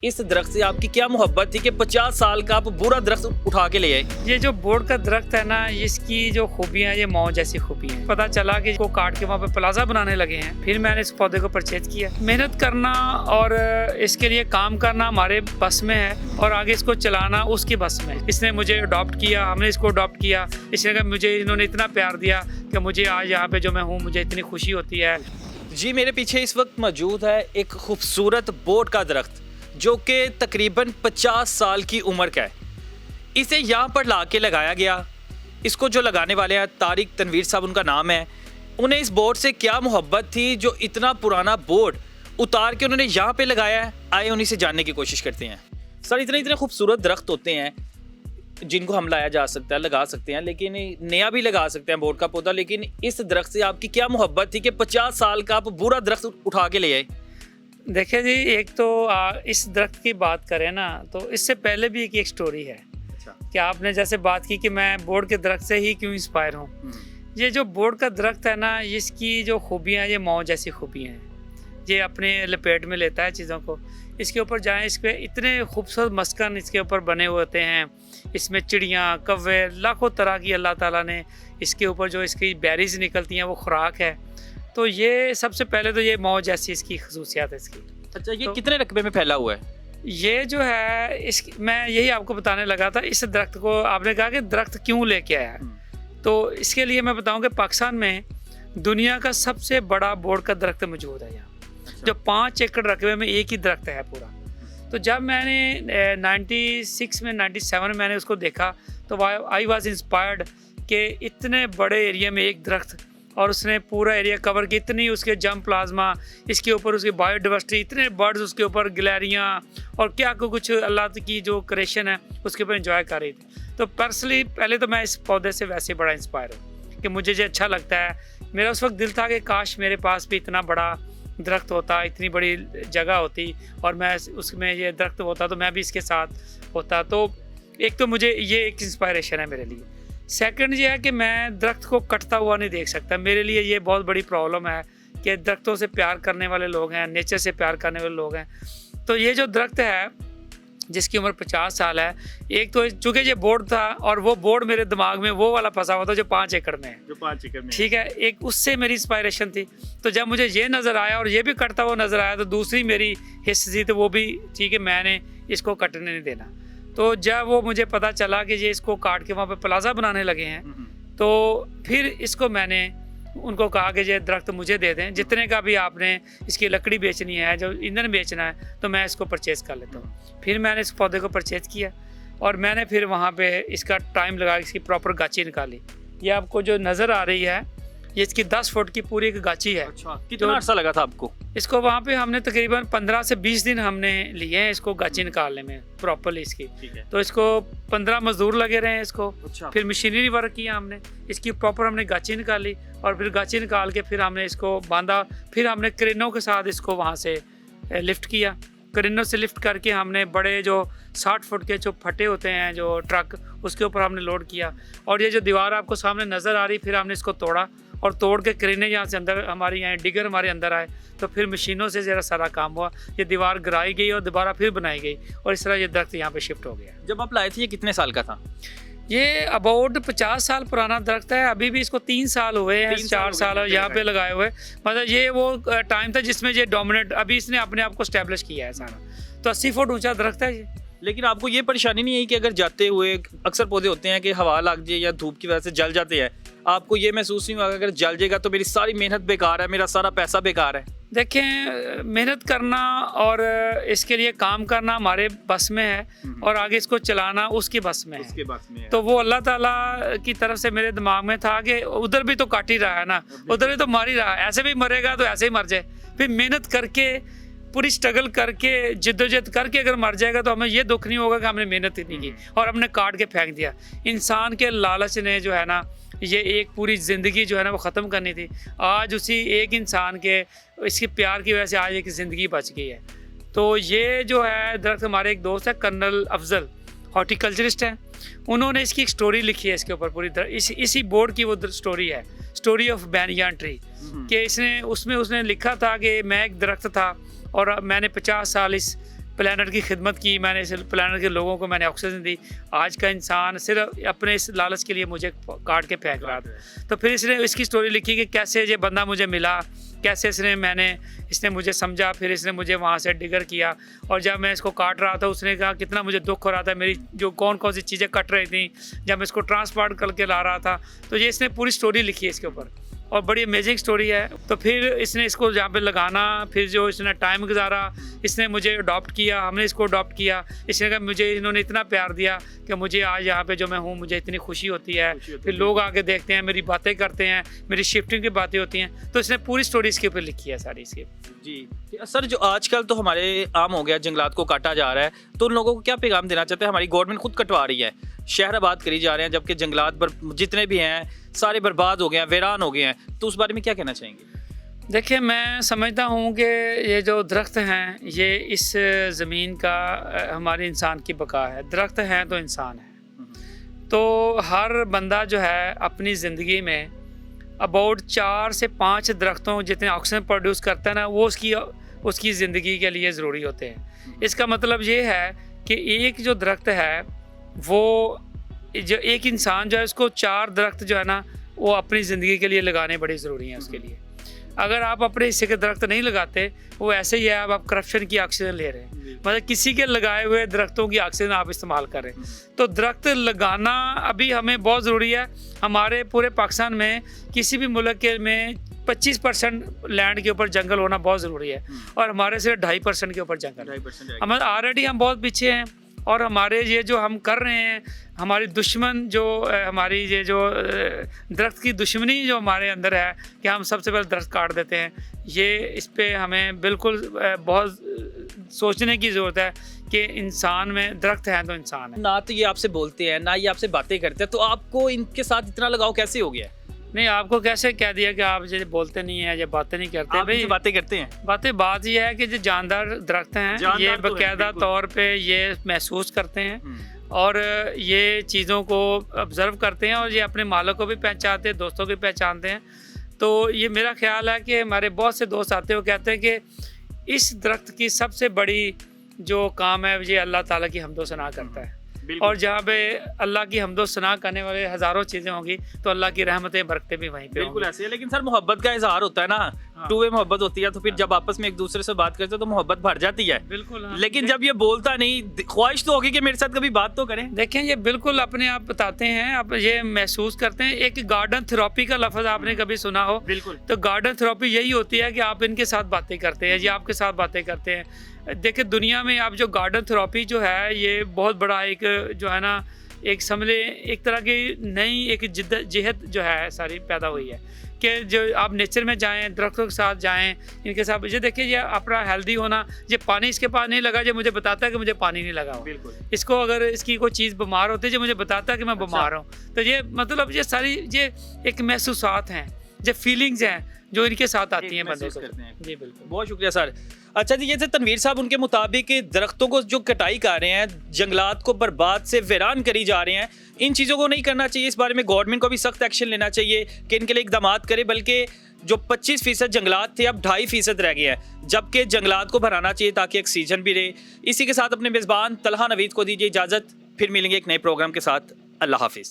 इस दरख्त से आपकी क्या मोहब्बत थी कि 50 साल का आप पूरा दरख्त उठा के ले आए? ये जो बोर्ड का दरख्त है ना, इसकी जो खूबियां, ये मौ जैसी खूबियां हैं। पता चला कि इसको काट के वहाँ पे प्लाजा बनाने लगे हैं। फिर मैंने इस पौधे को परचेज किया। मेहनत करना और इसके लिए काम करना हमारे बस में है और आगे इसको चलाना उसकी बस में है। इसने मुझे अडॉप्ट किया, हमने इसको अडॉप्ट किया। इसने कहा मुझे इन्होंने इतना प्यार दिया कि मुझे आज यहाँ पे जो मैं हूँ मुझे इतनी खुशी होती है। जी, मेरे पीछे इस वक्त मौजूद है एक खूबसूरत बोर्ड का दरख्त जो कि तकरीबन 50 साल की उम्र का है। इसे यहाँ पर ला के लगाया गया। इसको जो लगाने वाले हैं तारिक तनवीर साहब उनका नाम है। उन्हें इस बोर्ड से क्या मोहब्बत थी जो इतना पुराना बोर्ड उतार के उन्होंने यहाँ पे लगाया है। आए उन्हीं से जानने की कोशिश करते हैं। सर, इतने खूबसूरत दरख्त होते हैं जिनको हम लाया जा सकता है, लगा सकते हैं, लेकिन नया भी लगा सकते हैं बोर्ड का पौधा। लेकिन इस दरख्त से आपकी क्या मोहब्बत थी कि 50 साल का आप पूरा दरख्त उठा के ले आए? देखिए जी, एक तो इस दरख्त की बात करें ना, तो इससे पहले भी एक स्टोरी है। अच्छा। कि आपने जैसे बात की कि मैं बोर्ड के दरख्त से ही क्यों इंस्पायर हूँ। ये जो बोर्ड का दरख्त है ना, इसकी जो खूबियाँ, ये मौ जैसी खूबियाँ हैं। ये अपने लपेट में लेता है चीज़ों को। इसके ऊपर जाएँ, इस पर इतने खूबसूरत मस्कन इसके ऊपर बने हुए होते हैं। इसमें चिड़ियाँ, कौवे, लाखों तरह की अल्लाह ताला ने इसके ऊपर जो इसकी बेरीज निकलती हैं वो खुराक है। तो ये सबसे पहले तो ये मौ जैसी इसकी खसूसियात है इसकी। अच्छा, ये तो कितने रकबे में फैला हुआ है? ये जो है मैं यही आपको बताने लगा था। इस दरख्त को आपने कहा कि दरख्त क्यों लेके आया है, तो इसके लिए मैं बताऊं कि पाकिस्तान में दुनिया का सबसे बड़ा बोर्ड का दरख्त मौजूद है यहाँ। अच्छा। जो 5 एकड़ रकबे में एक ही दरख्त है पूरा। तो जब मैंने 96 में 97 में मैंने उसको देखा तो आई वॉज इंस्पायर्ड कि इतने बड़े एरिया में एक दरख्त, और उसने पूरा एरिया कवर किया। इतनी उसके जम प्लाज्मा, इसके ऊपर उसकी बायोडाइवर्सिटी, इतने बर्ड्स उसके ऊपर, गिलहरियाँ और क्या कुछ अल्लाह की जो क्रिएशन है उसके ऊपर एंजॉय कर रही थी। तो पर्सनली पहले तो मैं इस पौधे से वैसे बड़ा इंस्पायर हूँ कि मुझे जो अच्छा लगता है। मेरा उस वक्त दिल था कि काश मेरे पास भी इतना बड़ा दरख्त होता, इतनी बड़ी जगह होती और मैं उसमें ये दरख्त होता तो मैं भी इसके साथ होता। तो एक तो मुझे ये एक इंस्पायरेशन है मेरे लिए। सेकंड ये है कि मैं दरख्त को कटता हुआ नहीं देख सकता। मेरे लिए ये बहुत बड़ी प्रॉब्लम है कि दरख्तों से प्यार करने वाले लोग हैं, नेचर से प्यार करने वाले लोग हैं। तो ये जो दरख्त है जिसकी उम्र 50 साल है, एक तो चूँकि ये बोर्ड था और वो बोर्ड मेरे दिमाग में वो वाला फंसा हुआ था जो 5 एकड़ में है। जो 5 एकड़ में, ठीक है, एक उससे मेरी इंस्पायरेशन थी। तो जब मुझे ये नज़र आया और ये भी कटता हुआ नज़र आया तो दूसरी मेरी हिस्स थी, तो वो भी ठीक है, मैंने इसको कटने नहीं देना। तो जब वो मुझे पता चला कि ये इसको काट के वहाँ पे प्लाजा बनाने लगे हैं, तो फिर इसको मैंने उनको कहा कि ये दरख्त मुझे दे दें, जितने का भी आपने इसकी लकड़ी बेचनी है, जो ईंधन बेचना है, तो मैं इसको परचेज़ कर लेता हूँ। फिर मैंने इस पौधे को परचेज़ किया और मैंने फिर वहाँ पे इसका टाइम लगा इसकी प्रॉपर गाची निकाली। ये आपको जो नज़र आ रही है, ये इसकी 10 फुट की पूरी एक गाची है। अच्छा, कितना अर्सा लगा था आपको? इसको वहाँ पे हमने तकरीबन 15 से 20 दिन हमने लिए हैं इसको गाची निकालने में प्रॉपरली इसकी। ठीक है। तो इसको 15 मजदूर लगे रहे हैं इसको। अच्छा। फिर मशीनरी वर्क किया हमने, इसकी प्रॉपर हमने गाची निकाली और फिर गाची निकाल के फिर हमने इसको बांधा। फिर हमने क्रेनों के साथ इसको वहाँ से लिफ्ट किया। क्रेनों से लिफ्ट करके हमने बड़े जो 60 फुट के जो फटे होते हैं जो ट्रक, उसके ऊपर हमने लोड किया। और ये जो दीवार आपको सामने नज़र आ रही, फिर हमने इसको तोड़ा और तोड़ के क्रेनें यहाँ से अंदर हमारे यहाँ डिगर हमारे अंदर आए। तो फिर मशीनों से ज़रा सारा काम हुआ, ये दीवार गिराई गई और दोबारा फिर बनाई गई और इस तरह ये दरख्त यहाँ पे शिफ्ट हो गया। जब आप लाए थे ये कितने साल का था? ये अबाउट 50 साल पुराना दरख्त है। अभी भी इसको 3 साल हुए हैं, 4 साल यहाँ पे लगाए हुए। मतलब ये वो टाइम था जिसमें ये डोमिनेट, अभी इसने अपने आप को स्टैब्लिश किया है सारा। तो 80 फुट ऊंचा दरख्त है ये। लेकिन आपको ये परेशानी नहीं है कि अगर जाते हुए, अक्सर पौधे होते हैं कि हवा लग जाए या धूप की वजह से जल जाते हैं, आपको ये महसूस नहीं हुआ अगर जल जाएगा तो मेरी सारी मेहनत बेकार है, मेरा सारा पैसा बेकार है? देखें, मेहनत करना और इसके लिए काम करना हमारे बस में है और आगे इसको चलाना उसकी बस में है। उसके बस में है। तो वो अल्लाह ताला की तरफ से मेरे दिमाग में था कि उधर भी तो काट ही रहा है ना, उधर भी तो मार ही रहा है, ऐसे भी मरेगा तो ऐसे ही मर जाए। फिर मेहनत करके, पूरी स्ट्रगल करके, जिद्दोजहद करके अगर मर जाएगा तो हमें ये दुख नहीं होगा कि हमने मेहनत ही नहीं की और हमने काट के फेंक दिया। इंसान के लालच ने जो है ना, ये एक पूरी ज़िंदगी जो है ना वो ख़त्म करनी थी। आज उसी एक इंसान के इसके प्यार की वजह से आज एक ज़िंदगी बच गई है। तो ये जो है दरख्त, हमारे एक दोस्त है कर्नल अफजल, हॉर्टिकल्चरिस्ट हैं, उन्होंने इसकी एक स्टोरी लिखी है इसके ऊपर पूरी इसी बोर्ड की वो स्टोरी है, स्टोरी ऑफ बैनियान ट्री। कि इसने उसमें उसने लिखा था कि मैं एक दरख्त था और मैंने 50 साल इस प्लानट की खिदमत की, मैंने इस प्लानट के लोगों को मैंने ऑक्सीजन दी। आज का इंसान सिर्फ अपने इस लालच के लिए मुझे काट के फेंक रहा था। तो फिर इसने इसकी स्टोरी लिखी कि कैसे ये बंदा मुझे मिला, कैसे इसने मुझे समझा, फिर इसने मुझे वहाँ से डिगर किया, और जब मैं इसको काट रहा था उसने कहा कितना मुझे दुख हो रहा था, मेरी जो कौन कौन सी चीज़ें कट रही थी जब मैं इसको ट्रांसपोर्ट करके ला रहा था। तो ये इसने पूरी स्टोरी लिखी है इसके ऊपर, और बड़ी अमेजिंग स्टोरी है। तो फिर इसने इसको जहाँ पे लगाना, फिर जो इसने टाइम गुजारा, इसने मुझे अडॉप्ट किया, हमने इसको अडॉप्ट किया। इसने कहा मुझे इन्होंने इतना प्यार दिया कि मुझे आज यहाँ पे जो मैं हूँ मुझे इतनी खुशी होती है। फिर लोग आके देखते हैं, मेरी बातें करते हैं, मेरी शिफ्टिंग की बातें होती हैं। तो इसने पूरी स्टोरी इसके ऊपर लिखी है सारी इसके। जी सर, जो आजकल तो हमारे आम हो गया, जंगलात को काटा जा रहा है, तो उन लोगों को क्या पैगाम देना चाहते हैं? हमारी गवर्नमेंट खुद कटवा रही है, शहर आबाद करी जा रहे हैं, जबकि जंगलात जितने भी हैं सारे बर्बाद हो गए हैं, वीरान हो गए हैं। तो उस बारे में क्या कहना चाहेंगे? देखिए, मैं समझता हूँ कि ये जो दरख्त हैं ये इस ज़मीन का हमारे इंसान की बका है। दरख्त हैं तो इंसान है। तो हर बंदा जो है अपनी ज़िंदगी में अबाउट 4 से 5 दरख्तों जितने ऑक्सीजन प्रोड्यूस करता है ना, वो उसकी ज़िंदगी के लिए ज़रूरी होते हैं। इसका मतलब ये है कि एक जो दरख्त है वो जो एक इंसान जो है उसको 4 दरख्त जो है ना वो अपनी ज़िंदगी के लिए लगाने बड़ी ज़रूरी हैं उसके लिए। अगर आप अपने हिस्से के दरख्त नहीं लगाते, वो ऐसे ही है आप करप्शन की ऑक्सीजन ले रहे हैं, मतलब किसी के लगाए हुए दरख्तों की ऑक्सीजन आप इस्तेमाल कर रहे हैं। तो दरख्त लगाना अभी हमें बहुत ज़रूरी है। हमारे पूरे पाकिस्तान में किसी भी मुल्क के में 25% लैंड के ऊपर जंगल होना बहुत ज़रूरी है, और हमारे सिर्फ 2.5% के ऊपर जंगल। हमारे ऑलरेडी हम बहुत पीछे हैं, और हमारे ये जो हम कर रहे हैं, हमारी दुश्मन जो हमारी ये जो दरख्त की दुश्मनी जो हमारे अंदर है कि हम सबसे पहले दरख्त काट देते हैं, ये इस पे हमें बिल्कुल बहुत सोचने की ज़रूरत है कि इंसान में दरख्त हैं तो इंसान है। ना तो ये आपसे बोलते हैं, ना ये आपसे बातें करते हैं, तो आपको इनके साथ इतना लगाव कैसे हो गया? नहीं, आपको कैसे कह दिया कि आप ये बोलते नहीं हैं, ये बातें नहीं करते? भाई बातें करते हैं। बात ये है कि जो जानदार दरख्त हैं ये बाकायदा तौर पे ये महसूस करते हैं और ये चीज़ों को ऑब्ज़र्व करते हैं, और ये अपने मालों को भी पहचानते हैं, दोस्तों को भी पहचानते हैं। तो ये मेरा ख्याल है कि हमारे बहुत से दोस्त आते हैं, वो कहते हैं कि इस दरख्त की सबसे बड़ी जो काम है ये अल्लाह ताला की हम्दो सना करता है। और जहाँ पे अल्लाह की हम्दो सना करने वाले हज़ारों चीज़ें होंगी तो अल्लाह की रहमतें बरकतें भी वहीं पे बिल्कुल ऐसे है। लेकिन सर, मोहब्बत का इजहार होता है ना, टू वे मोहब्बत होती है, तो फिर जब आपस में एक दूसरे से बात करते हो तो मोहब्बत बढ़ जाती है। बिल्कुल। लेकिन जब ये बोलता नहीं, ख्वाहिश तो होगी कि मेरे साथ कभी बात तो करें। देखें, ये बिल्कुल अपने आप बताते हैं, आप ये महसूस करते हैं। एक गार्डन थेरेपी का लफ्ज़ आपने कभी सुना हो? बिल्कुल। तो गार्डन थेरेपी यही होती है कि आप इनके साथ बातें करते हैं, ये आपके साथ बातें करते हैं। देखिए, दुनिया में आप जो गार्डन थेरेपी जो है ये बहुत बड़ा एक जो है ना, एक समझ एक तरह की नई एक जिद्दत जो है सारी पैदा हुई है कि जो आप नेचर में जाएं, दरख्तों के साथ जाएं, इनके साथ ये देखिए, ये अपना हेल्दी होना। ये पानी इसके पास नहीं लगा, जो मुझे बताता है कि मुझे पानी नहीं लगा। बिल्कुल। इसको अगर इसकी कोई चीज़ बीमार होती है, जो मुझे बताता है कि मैं बीमार हूँ। तो ये मतलब ये सारी ये एक महसूसात हैं, जो फीलिंग्स हैं जो इनके साथ आती हैं बंदे को। जी बिल्कुल, बहुत शुक्रिया सर। अच्छा जी, ये थे तनवीर साहब। उनके मुताबिक दरख्तों को जो कटाई कर रहे हैं, जंगलात को बर्बाद से वीरान करी जा रहे हैं, इन चीज़ों को नहीं करना चाहिए। इस बारे में गवर्नमेंट को भी सख्त एक्शन लेना चाहिए कि इनके लिए इकदाम करे। बल्कि जो 25% जंगलात थे अब 2.5% रह गए हैं, जबकि जंगलात को भराना चाहिए ताकि ऑक्सीजन भी रहे। इसी के साथ अपने मेज़बान तलहा नवीद को दीजिए इजाज़त। फिर मिलेंगे एक नए प्रोग्राम के साथ। अल्लाह हाफिज़।